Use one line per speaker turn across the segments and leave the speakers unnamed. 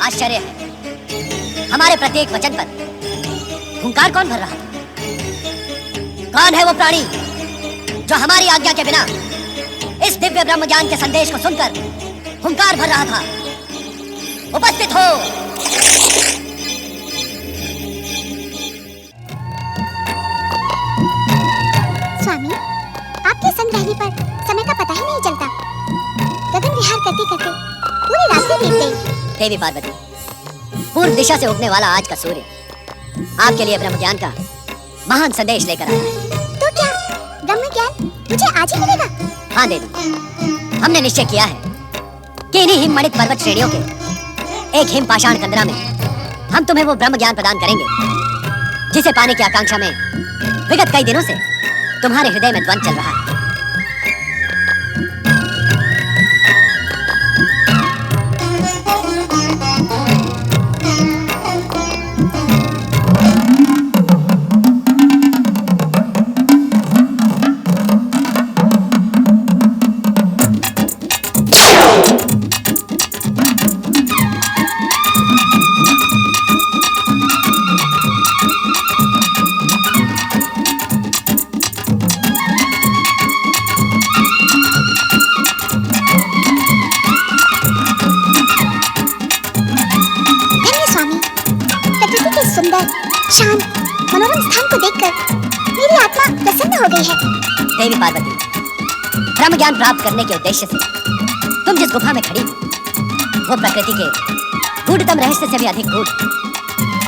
आश्चर्य है, हमारे प्रत्येक वचन पर हुंकार कौन भर रहा था? कौन है वो प्राणी जो हमारी आज्ञा के बिना इस दिव्य ब्रह्म ज्ञान के संदेश को सुनकर हुंकार भर रहा था? उपस्थित हो।
स्वामी, आपके संग रहने पर समय का पता ही नहीं चलता। गगन विहार करते करते पूरी रात बीत गई।
देवी पार्वती, पूर्व दिशा से उगने वाला आज का सूर्य आपके लिए ब्रह्म ज्ञान का महान संदेश लेकर आया है।
तो क्या ब्रह्म ज्ञान मुझे आज ही मिलेगा?
हाँ देवी, हमने निश्चय किया है कि इन्हीं हिममणित पर्वत श्रेणियों के एक हिम पाषाण कंदरा में हम तुम्हें वो ब्रह्म ज्ञान प्रदान करेंगे जिसे पाने की आकांक्षा में विगत कई दिनों से तुम्हारे हृदय में द्वंद्व चल रहा है।
शांत मनोरम स्थान को देखकर मेरी आत्मा प्रसन्न हो गई है।
देवी पार्वती, ब्रह्म ज्ञान प्राप्त करने के उद्देश्य से तुम जिस गुफा में खड़ी हो वो प्रकृति के गूढ़तम रहस्य से भी अधिक गूढ़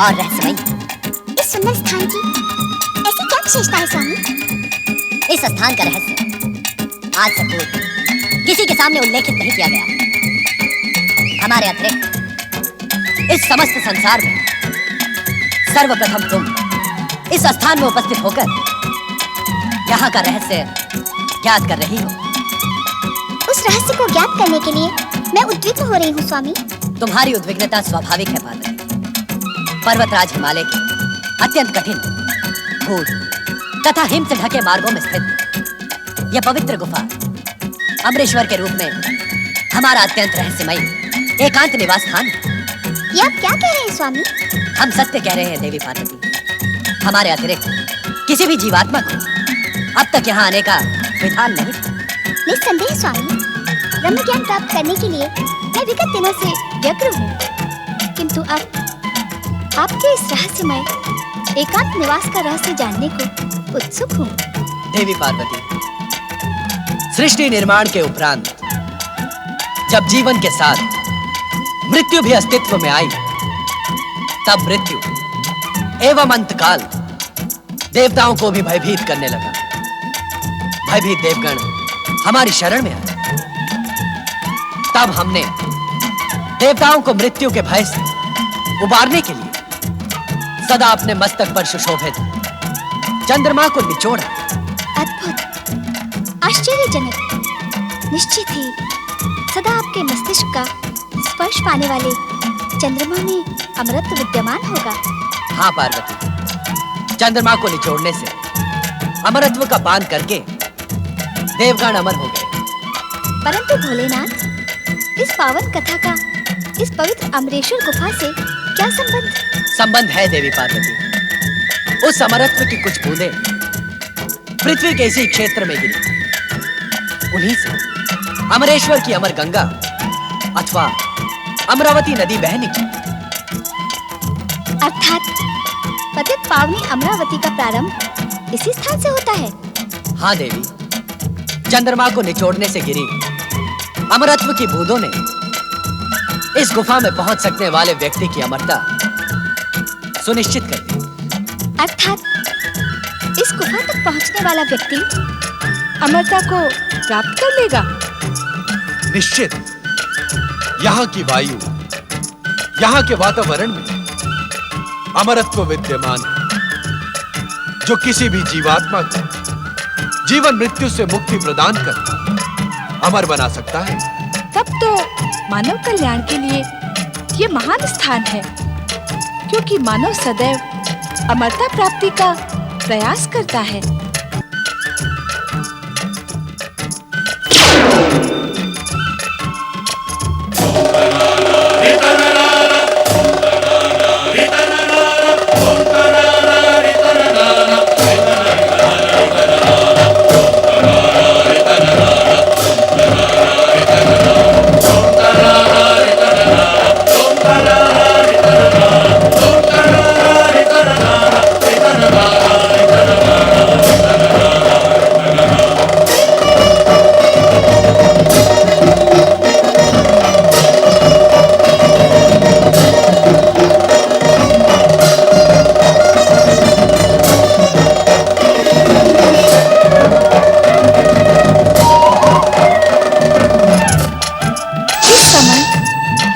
और रहस्यमयी।
इस सुंदर स्थान की ऐसी क्या विशेषता है स्वामी?
इस स्थान का रहस्य आज तक पूर्व किसी के सामने उल्लेखित नहीं किया गया। हमारे अतिरिक्त इस समस्त संसार में सर्वप्रथम तुम इस स्थान में उपस्थित होकर यहाँ का रहस्य ज्ञात कर रही हो।
उस रहस्य को ज्ञात करने के लिए मैं उद्विग्न हो रही हूँ स्वामी।
तुम्हारी उद्विग्नता स्वाभाविक है पार्वती। पर्वतराज हिमालय के अत्यंत कठिन, गूढ़ तथा हिम से ढके मार्गों में स्थित यह पवित्र गुफा अमरेश्वर के रूप में हमारा अत्यंत रहस्यमयी एकांत निवास स्थान है।
ये आप क्या कह रहे हैं स्वामी?
हम सत्य कह रहे हैं देवी पार्वती। हमारे अतिरिक्त किसी भी जीवात्मा को अब तक यहाँ आने का विधान नहीं था।
निस्संदेह स्वामी, ब्रह्म ज्ञान प्राप्त करने के लिए मैं विगत दिनों से व्यग्र हूँ, किंतु अब आपके इस रहस्यमय एकांत निवास का रहस्य जानने को उत्सुक हूँ।
देवी पार्वती, सृष्टि निर्माण के उपरांत जब जीवन के साथ मृत्यु भी अस्तित्व में आई, तब मृत्यु एवं अंतकाल देवताओं को भी भयभीत करने लगा। भयभीत देवगण हमारी शरण में आए। तब हमने देवताओं को मृत्यु के भय से उबारने के लिए सदा अपने मस्तक पर सुशोभित चंद्रमा को निचोड़ा।
अद्भुत, आश्चर्यजनक। निश्चित ही सदा आपके मस्तिष्क का स्पर्श पाने वाले चंद्रमा में अमरत्व विद्यमान होगा।
हाँ पार्वती, चंद्रमा को निचोड़ने से अमरत्व का पान करके देवगण अमर हो गए।
परंतु भोलेनाथ, इस पावन कथा का इस पवित्र अमरेश्वर गुफा से क्या संबंध?
संबंध है देवी पार्वती। उस अमरत्व की कुछ बूंदें पृथ्वी के इसी क्षेत्र में गिरी। उन्हीं से अमरेश्वर की अमर गंगा अथवा अमरावती नदी बह निकली।
अर्थात पतित पावनी अमरावती का प्रारंभ इसी स्थान से होता है।
हाँ देवी, चंद्रमा को निचोड़ने से गिरी अमरत्व की बूंदों ने इस गुफा में पहुंच सकने वाले व्यक्ति की अमरता सुनिश्चित कर दी।
अर्थात इस गुफा तक पहुंचने वाला व्यक्ति
अमरता को प्राप्त कर लेगा।
निश्चित। यहाँ की वायु, यहाँ के वातावरण में अमरत्व विद्यमान है, जो किसी भी जीवात्मा को जीवन मृत्यु से मुक्ति प्रदान कर अमर बना सकता है।
तब तो मानव कल्याण के लिए ये महान स्थान है, क्योंकि मानव सदैव अमरता प्राप्ति का प्रयास करता है।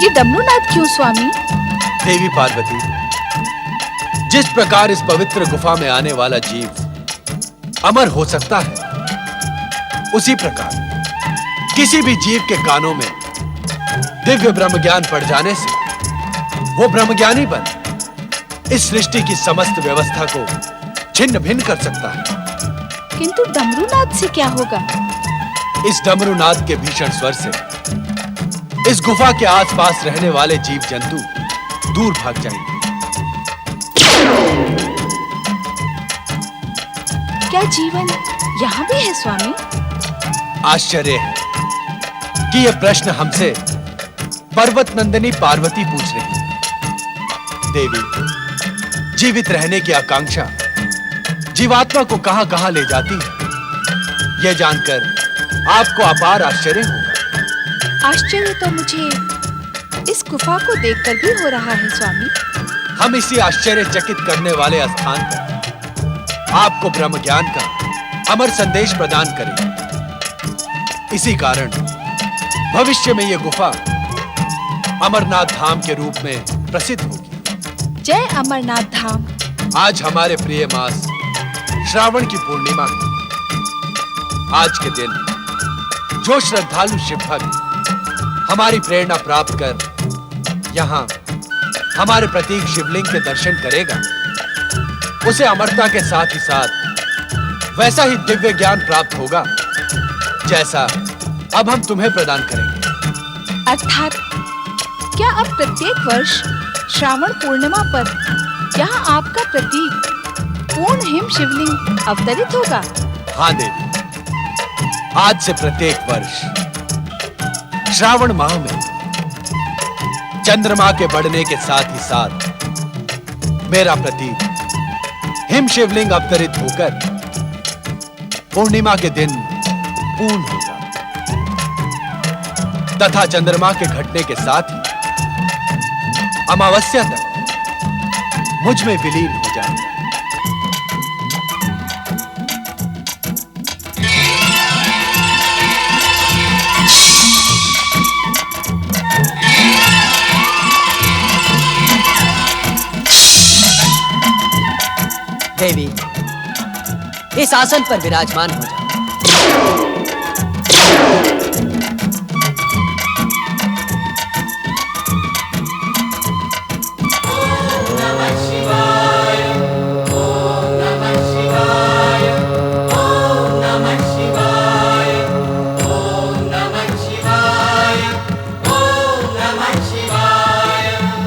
ये डमरूनाद क्यों स्वामी?
देवी पार्वती, जिस प्रकार इस पवित्र गुफा में आने वाला जीव अमर हो सकता है, उसी प्रकार किसी भी जीव के कानों में दिव्य ब्रह्म ज्ञान पड़ जाने से वो ब्रह्मज्ञानी बन इस सृष्टि की समस्त व्यवस्था को छिन्न भिन्न कर सकता है।
किंतु डमरूनाद से क्या होगा?
इस डमरूनाद के भीषण स्वर से इस गुफा के आसपास रहने वाले जीव जंतु दूर भाग जाएंगे।
क्या जीवन यहाँ भी है स्वामी?
आश्चर्य है कि यह प्रश्न हमसे पर्वत नंदिनी पार्वती पूछ रही है। देवी, जीवित रहने की आकांक्षा जीवात्मा को कहां-कहां ले जाती है, यह जानकर आपको अपार आश्चर्य होगा।
आश्चर्य तो मुझे इस गुफा को देखकर भी हो रहा है स्वामी।
हम इसी आश्चर्यचकित करने वाले स्थान पर आपको ब्रह्म ज्ञान का अमर संदेश प्रदान करेंगे। इसी कारण भविष्य में यह गुफा अमरनाथ धाम के रूप में प्रसिद्ध होगी।
जय अमरनाथ धाम।
आज हमारे प्रिय मास श्रावण की पूर्णिमा है। आज के दिन जो श्रद्धालु शिव भक्त हमारी प्रेरणा प्राप्त कर यहाँ हमारे प्रतीक शिवलिंग के दर्शन करेगा, उसे अमरता के साथ ही साथ वैसा ही दिव्य ज्ञान प्राप्त होगा जैसा अब हम तुम्हें प्रदान करेंगे।
अर्थात क्या अब प्रत्येक वर्ष श्रावण पूर्णिमा पर यहाँ आपका प्रतीक पूर्ण हिम शिवलिंग अवतरित होगा?
हाँ देवी, आज से प्रत्येक वर्ष श्रावण माह में चंद्रमा के बढ़ने के साथ ही साथ मेरा प्रतीक हिम शिवलिंग अवतरित होकर पूर्णिमा के दिन पूर्ण होगा तथा चंद्रमा के घटने के साथ ही अमावस्या तक मुझ में विलीन हो जाएगा।
देवी, इस आसन पर विराजमान हो जाओ।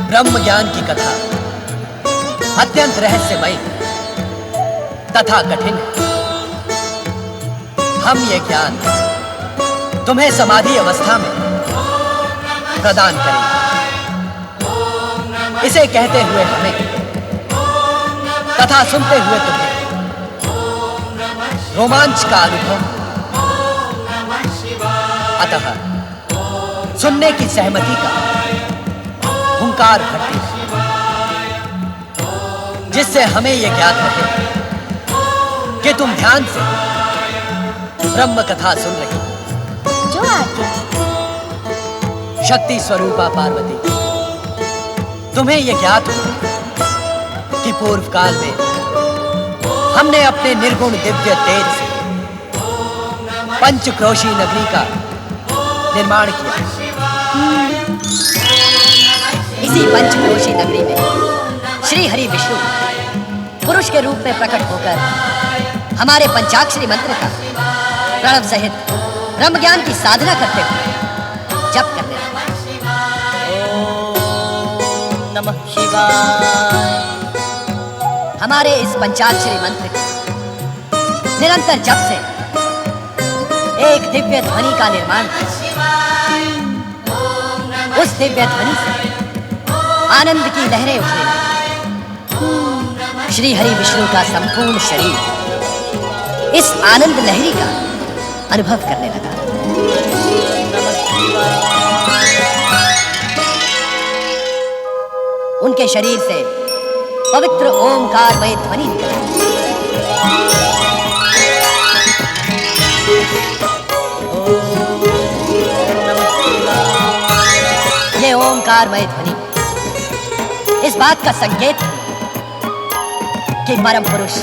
ब्रह्म ज्ञान की कथा अत्यंत रहस्यमयी तथा कठिन है। हम ये ज्ञान तुम्हें समाधि अवस्था में प्रदान करेंगे। इसे कहते हुए हमें तथा सुनते हुए तुम्हें रोमांच का अनुभव, अतः सुनने की सहमति का हुंकार भरती है, जिससे हमें यह ज्ञात रहे कि तुम ध्यान से ब्रह्म कथा सुन रही हो।
जो आज्ञा।
शक्ति स्वरूपा पार्वती, तुम्हें यह ज्ञात हो कि पूर्व काल में हमने अपने निर्गुण दिव्य तेज से पंचक्रोशी नगरी का निर्माण किया। इसी पंचक्रोशी नगरी में श्री हरि विष्णु पुरुष के रूप में प्रकट होकर हमारे पंचाक्षरी मंत्र का प्रणव सहित ब्रह्म ज्ञान की साधना करते हुए जप करने लगे। ओम नमः शिवाय। हमारे इस पंचाक्षरी मंत्र के निरंतर जप से एक दिव्य ध्वनि का निर्माण हुआ। उस दिव्य ध्वनि से आनंद की लहरें उठने लगी। श्री हरि विष्णु का संपूर्ण शरीर इस आनंद लहरी का अनुभव करने लगा। उनके शरीर से पवित्र ओमकारमय ध्वनि निकली। ये
ओमकारमय ध्वनि इस बात का संकेत है कि परम पुरुष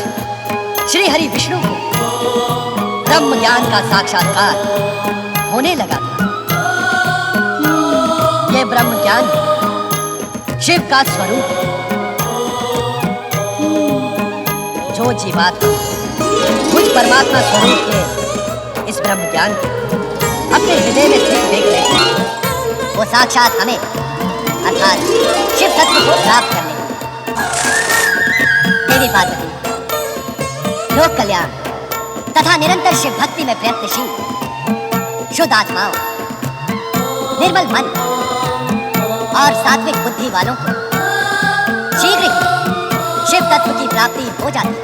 श्री हरि विष्णु को ब्रह्म ज्ञान का साक्षात्कार होने लगा था। यह ब्रह्म ज्ञान शिव का स्वरूप है। जो जीवात्मा मुझ परमात्मा स्वरूप के इस ब्रह्म ज्ञान को अपने हृदय में स्थित देख लेते हैं, वो साक्षात हमें अर्थात शिव तत्व को प्राप्त कर लेते। देवी पार्वती लोक कल्याण तथा निरंतर शिव भक्ति में प्रयत्नशील शुद्ध आत्माओं, निर्मल मन और सात्विक बुद्धि वालों को शीघ्र ही शिव तत्व की प्राप्ति हो जाती है।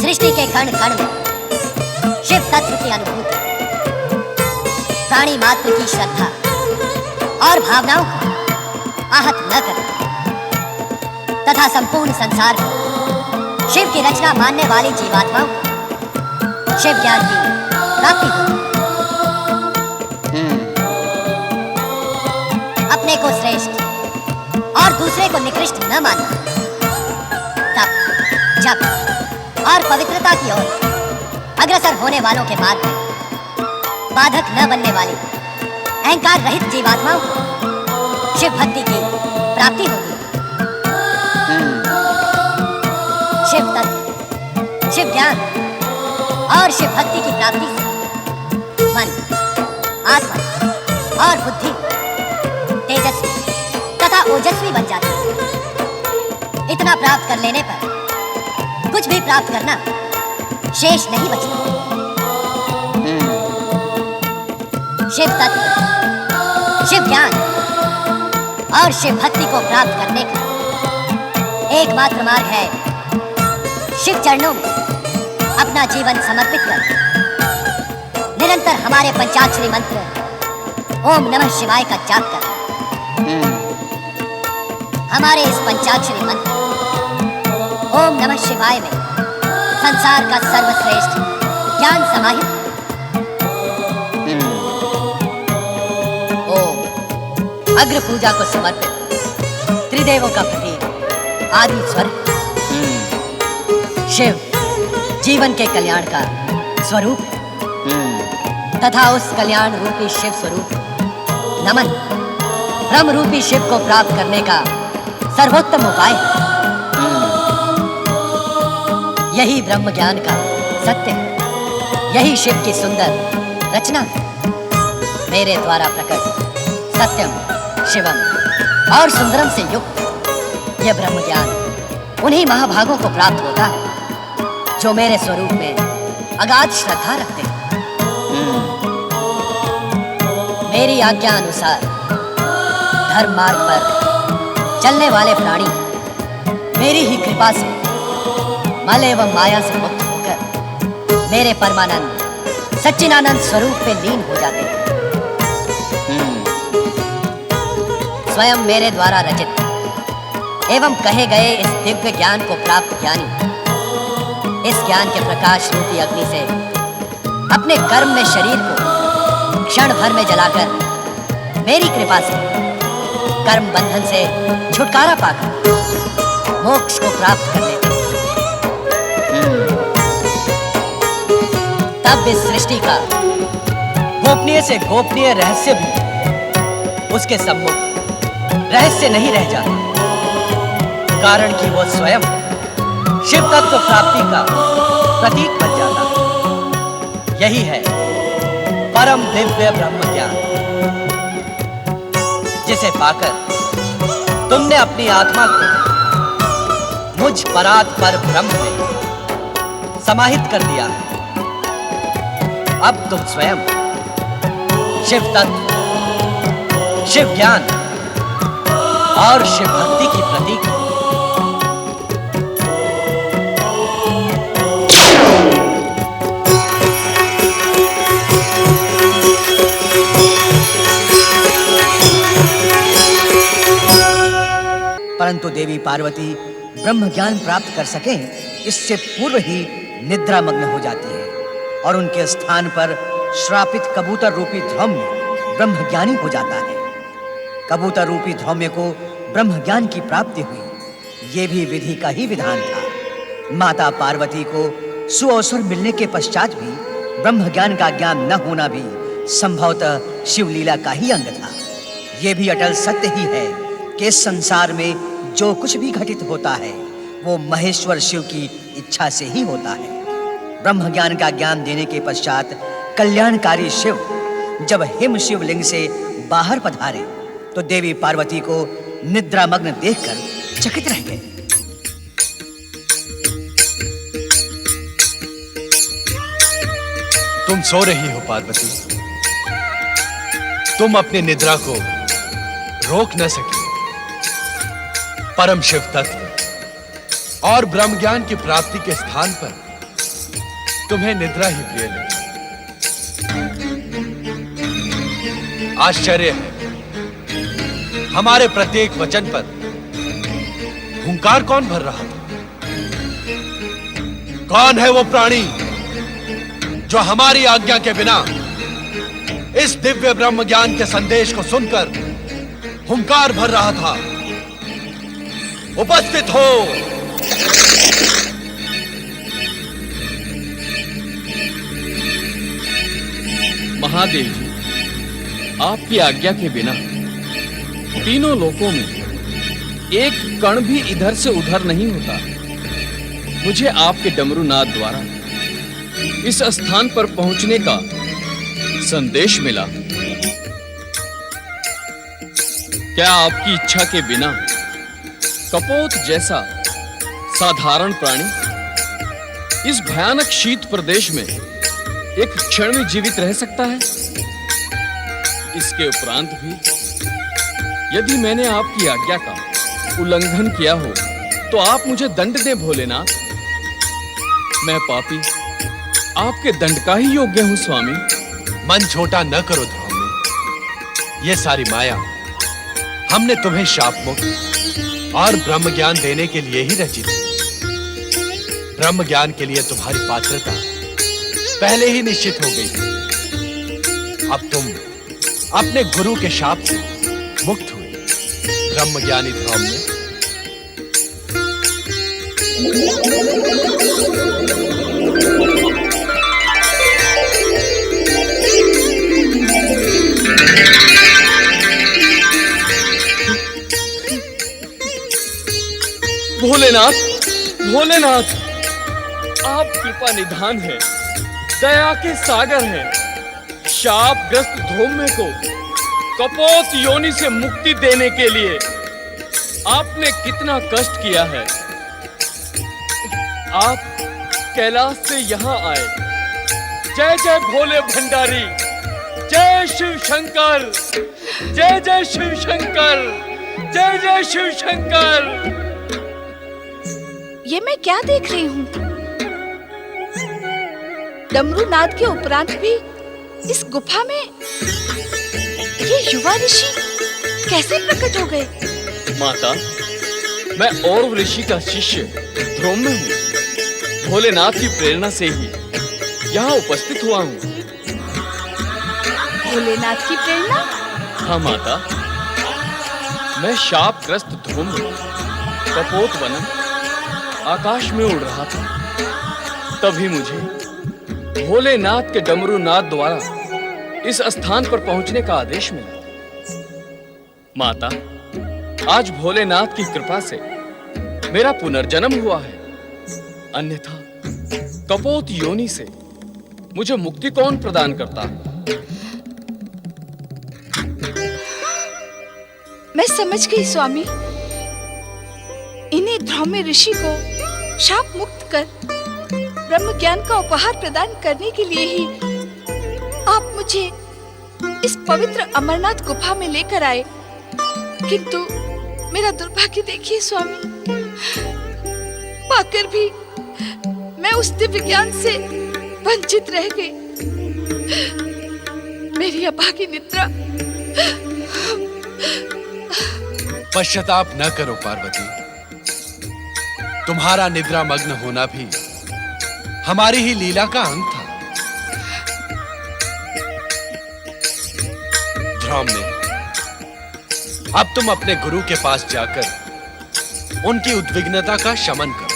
सृष्टि के कण कण में शिव तत्व की अनुभूति, प्राणी मात्र की श्रद्धा और भावनाओं को आहत न कर तथा संपूर्ण संसार को शिव की रचना मानने वाली जीवात्माओं को शिव ज्ञान की प्राप्ति होती। अपने को श्रेष्ठ और दूसरे को निकृष्ट न मानना, तप, जप और पवित्रता की ओर अग्रसर होने वालों के मार्ग में बाधक न बनने वाली अहंकार रहित जीवात्माओं को शिव भक्ति की प्राप्ति होती है। शिव तत्व, शिव ज्ञान और शिव भक्ति की प्राप्ति से मन, आत्मा और बुद्धि तेजस्वी तथा ओजस्वी बन जाती है। इतना प्राप्त कर लेने पर कुछ भी प्राप्त करना शेष नहीं बचता। शिव तत्व, शिव ज्ञान और शिव भक्ति को प्राप्त करने का एकमात्र मार्ग है शिव चरणों में अपना जीवन समर्पित कर निरंतर हमारे पंचाक्षरी मंत्र ओम नमः शिवाय का जाप करना। हमारे इस पंचाक्षरी मंत्र ओम नमः शिवाय में संसार का सर्वश्रेष्ठ ज्ञान समाहित है। ओम अग्र पूजा को समर्पित त्रिदेवों का प्रतीक आदि स्वर। शिव जीवन के कल्याण का स्वरूप है तथा उस कल्याण रूपी शिव स्वरूप नमन ब्रह्म रूपी शिव को प्राप्त करने का सर्वोत्तम उपाय है। यही ब्रह्म ज्ञान का सत्य है, यही शिव की सुंदर रचना है। मेरे द्वारा प्रकट सत्यम, शिवम और सुंदरम से युक्त यह ब्रह्म ज्ञान उन्हीं महाभागों को प्राप्त होता है जो मेरे स्वरूप में अगाध श्रद्धा रखते हैं। मेरी आज्ञा अनुसार धर्म मार्ग पर चलने वाले प्राणी मेरी ही कृपा से मल एवं माया से मुक्त होकर मेरे परमानंद सच्चिदानंद स्वरूप में लीन हो जाते हैं। स्वयं मेरे द्वारा रचित एवं कहे गए इस दिव्य ज्ञान को प्राप्त ज्ञानी इस ज्ञान के प्रकाश रूपी अग्नि से अपने कर्म में शरीर को क्षण भर में जलाकर मेरी कृपा से कर्म बंधन से छुटकारा पाकर मोक्ष को प्राप्त कर लेते हैं। तब इस सृष्टि का गोपनीय से गोपनीय रहस्य भी उसके सम्मुख रहस्य नहीं रह जाता, कारण कि वो स्वयं शिव तत्व प्राप्ति का प्रतीक बन जाता। यही है परम दिव्य ब्रह्म ज्ञान, जिसे पाकर तुमने अपनी आत्मा को मुझ परात पर ब्रह्म में समाहित कर दिया है। अब तुम स्वयं शिव तत्व, शिव ज्ञान और शिव भक्ति की प्रतीक हो।
परंतु देवी पार्वती ब्रह्म ज्ञान प्राप्त कर सके इससे पूर्व ही निद्रा मग्न हो जाती है और उनके स्थान पर श्रापित कबूतर रूपी ध्रुव में ब्रह्मज्ञानी हो जाता है। कबूतर रूपी धौम्य को ब्रह्मज्ञान की प्राप्ति हुई, ये भी विधि का ही विधान था। माता पार्वती को सुअवसर मिलने के पश्चात भी ब्रह्मज्ञान का ज्ञान न होना भी संभवतः शिवलीला का ही अंग था। ये भी अटल सत्य ही है कि इस संसार में जो कुछ भी घटित होता है वो महेश्वर शिव की इच्छा से ही होता है। ब्रह्म ज्ञान का ज्ञान देने के पश्चात कल्याणकारी शिव जब हिम शिवलिंग से बाहर पधारे तो देवी पार्वती को निद्रामग्न देखकर चकित रह गए।
तुम सो रही हो पार्वती, तुम अपनी निद्रा को रोक न सकी। परम शिव तत्व और ब्रह्म ज्ञान की प्राप्ति के स्थान पर तुम्हें निद्रा ही प्रिय लगी। आश्चर्य है, हमारे प्रत्येक वचन पर हुंकार कौन भर रहा था? कौन है वो प्राणी जो हमारी आज्ञा के बिना इस दिव्य ब्रह्म ज्ञान के संदेश को सुनकर हुंकार भर रहा था? उपस्थित हो।
महादेव जी, आपकी आज्ञा के बिना तीनों लोकों में एक कण भी इधर से उधर नहीं होता। मुझे आपके डमरूनाद द्वारा इस स्थान पर पहुंचने का संदेश मिला। क्या आपकी इच्छा के बिना कपोत जैसा साधारण प्राणी इस भयानक शीत प्रदेश में एक क्षण में जीवित रह सकता है? इसके उपरांत भी यदि मैंने आपकी आज्ञा का उल्लंघन किया हो तो आप मुझे दंड दें भोलेनाथ। मैं पापी आपके दंड का ही योग्य हूं स्वामी।
मन छोटा न करो धौम्य, ये सारी माया हमने तुम्हें शाप मुक्त और ब्रह्म ज्ञान देने के लिए ही रची थी। ब्रह्म ज्ञान के लिए तुम्हारी पात्रता पहले ही निश्चित हो गई थी। अब तुम अपने गुरु के शाप से मुक्त हुए। ब्रह्म ज्ञानी धौम्य,
भोलेनाथ, भोलेनाथ, आप कृपा निधान हैं, दया के सागर हैं। शापग्रस्त धौम्य को कपोत योनि से मुक्ति देने के लिए आपने कितना कष्ट किया है। आप कैलाश से यहाँ आए। जय जय भोले भंडारी, जय शिव शंकर, जय जय शिव शंकर, जय जय शिव शंकर।
ये मैं क्या देख रही हूँ? डमरूनाद के उपरांत भी इस गुफा में ये युवा ऋषि कैसे प्रकट हो गए?
माता, मैं और ऋषि का शिष्य धौम्य हूँ। भोलेनाथ की प्रेरणा से ही यहाँ उपस्थित हुआ हूँ।
भोलेनाथ की प्रेरणा?
हाँ माता, मैं शापग्रस्त धौम्य कपोत वनम आकाश में उड़ रहा था। तभी मुझे भोलेनाथ के डमरूनाद द्वारा इस स्थान पर पहुंचने का आदेश मिला। माता, आज भोलेनाथ की कृपा से मेरा पुनर्जन्म हुआ है। अन्यथा कपोत योनि से मुझे मुक्ति कौन प्रदान करता?
मैं समझ गई स्वामी। इन्हीं धौम्य ऋषि को शाप मुक्त कर ब्रह्म ज्ञान का उपहार प्रदान करने के लिए ही आप मुझे इस पवित्र अमरनाथ गुफा में लेकर आए। किंतु मेरा दुर्भाग्य देखिए स्वामी, पाकर भी मैं उस दिव्य ज्ञान से वंचित रह गई। मेरी अभागी निद्रा।
पश्चाताप न करो पार्वती, तुम्हारा निद्रा मग्न होना भी हमारी ही लीला का अंग था। ध्रुव, अब तुम अपने गुरु के पास जाकर उनकी उद्विग्नता का शमन करो।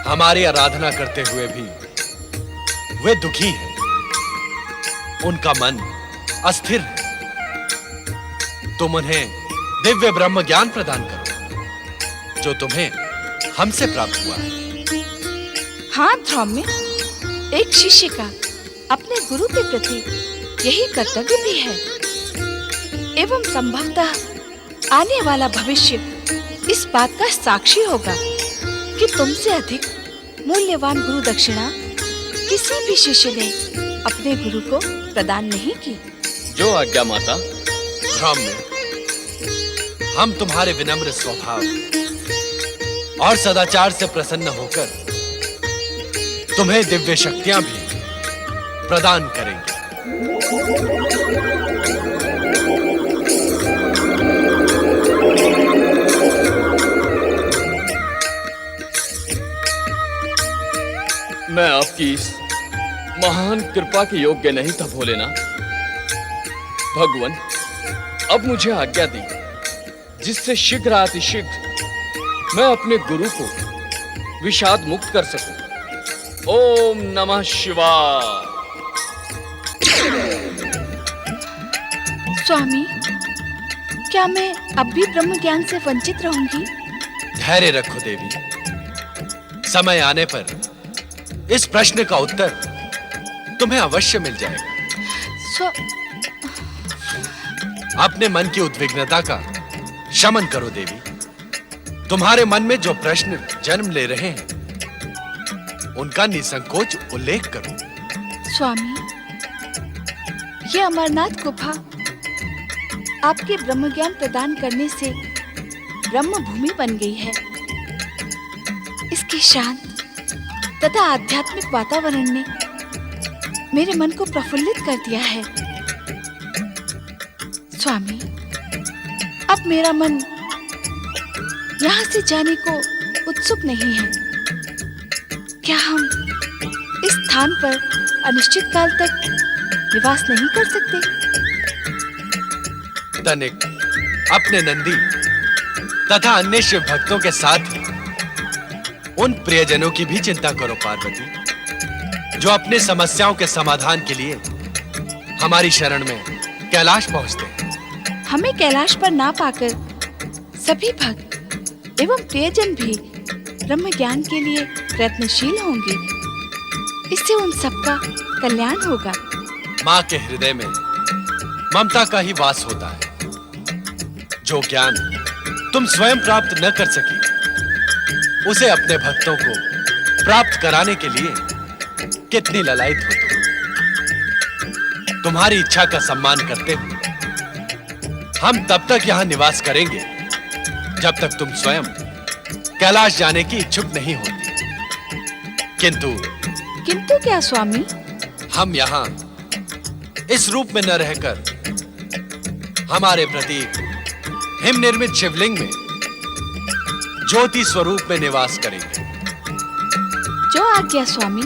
हमारी आराधना करते हुए भी वे दुखी हैं, उनका मन अस्थिर है। तुम उन्हें दिव्य ब्रह्म ज्ञान प्रदान करो जो तुम्हें हमसे प्राप्त हुआ है।
हाँ ध्रुव, एक शिष्य का अपने गुरु के प्रति यही कर्तव्य भी है, एवं संभवतः आने वाला भविष्य इस बात का साक्षी होगा कि तुमसे अधिक मूल्यवान गुरु दक्षिणा किसी भी शिष्य ने अपने गुरु को प्रदान नहीं की।
जो आज्ञा माता।
ध्रुव, हम तुम्हारे विनम्र स्वभाव और सदाचार से प्रसन्न होकर तुम्हें दिव्य शक्तियां भी प्रदान करेंगे।
मैं आपकी इस महान कृपा के योग्य नहीं था भोलेनाथ। भगवान, अब मुझे आज्ञा दी जिससे शीघ्र अतिशीघ्र मैं अपने गुरु को विषाद मुक्त कर सकूं। ओम नमः शिवाय।
स्वामी, क्या मैं अब भी ब्रह्म ज्ञान से वंचित रहूंगी?
धैर्य रखो देवी, समय आने पर इस प्रश्न का उत्तर तुम्हें अवश्य मिल जाएगा। अपने मन की उद्विग्नता का शमन करो देवी। तुम्हारे मन में जो प्रश्न जन्म ले रहे हैं उनका निसंकोच उल्लेख करो।
स्वामी, ये अमरनाथ गुफा आपके ब्रह्म ज्ञान प्रदान करने से ब्रह्म भूमि बन गई है। इसके शांत तथा आध्यात्मिक वातावरण ने मेरे मन को प्रफुल्लित कर दिया है। स्वामी, अब मेरा मन यहाँ से जाने को उत्सुक नहीं है। क्या हम इस स्थान पर अनिश्चित काल तक निवास नहीं कर सकते?
तनिक अपने नंदी तथा अन्य शिव भक्तों के साथ ही उन प्रियजनों की भी चिंता करो पार्वती, जो अपने समस्याओं के समाधान के लिए हमारी शरण में कैलाश पहुंचते हैं।
हमें कैलाश पर ना पाकर सभी भक्त एवं प्रियजन भी ब्रह्म ज्ञान के लिए प्रयत्नशील होंगे। इससे उन सबका कल्याण होगा।
माँ के हृदय में ममता का ही वास होता है। जो ज्ञान तुम स्वयं प्राप्त न कर सकी, उसे अपने भक्तों को प्राप्त कराने के लिए कितनी ललायत हो तुम। तुम्हारी इच्छा का सम्मान करते हुए हम तब तक यहां निवास करेंगे जब तक तुम स्वयं कैलाश जाने की इच्छुक नहीं होती। किंतु
क्या स्वामी?
हम यहां इस रूप में न रहकर हमारे प्रति हिम निर्मित शिवलिंग में ज्योति स्वरूप में निवास करेंगे।
जो आज्ञा स्वामी।